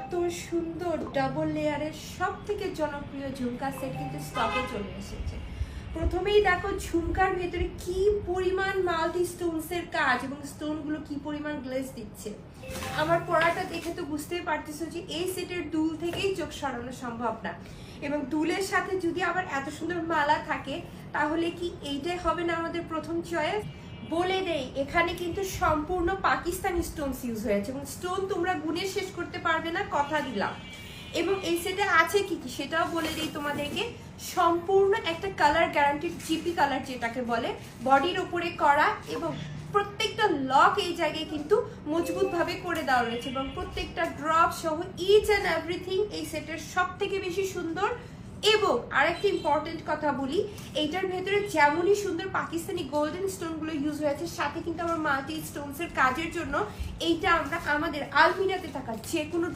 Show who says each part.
Speaker 1: এত সুন্দর ডাবল লেয়ারের সব থেকে জনপ্রিয় ঝুমকা সেট কিন্তু স্টকে চলে এসেছে। প্রথমেই দেখো ঝুমকার ভেতরে কি পরিমাণ মাল্টি স্টোনসের কাজ এবং স্টোনগুলো কি পরিমাণ গ্লেজ দিচ্ছে। আমার পরাটা দেখে তো বুঝতেই পারতেছো যে এই সেটের দুল থেকেই চোখ সরানো সম্ভব না, এবং দুলের সাথে যদি আবার এত সুন্দর মালা থাকে তাহলে কি এইটাই হবে না আমাদের প্রথম চয়েস। বলে দেই এখানে কিন্তু সম্পূর্ণ পাকিস্তানি স্টোনস ইউজ হয়েছে এবং স্টোন তোমরা গুনে শেষ করতে পারবে না, কথা দিলাম। এবং এই সেটে আছে কি কি সেটাও বলে দিই তোমাদেরকে। সম্পূর্ণ একটা কালার গ্যারান্টিড জিপি কালার যেটাকে বলে, বডির উপরে করা, এবং প্রত্যেকটা লক এই জায়গায় কিন্তু মজবুত ভাবে করে দেওয়া রয়েছে, এবং প্রত্যেকটা ড্রপ সহ ইচ অ্যান্ড এভরিথিং এই সেটের সব থেকে বেশি সুন্দর। এবং আরেকটা ইম্পর্টেন্ট কথা বলি, এইটার ভেতরে যেমনই সুন্দর পাকিস্তানি গোল্ডেন স্টোনগুলো ইউজ হয়েছে, সাথে কিন্তু আমার মাল্টি স্টোনসের কাজের জন্য এইটা আমরা আমাদের আলমিরাতে থাকা যে কোনো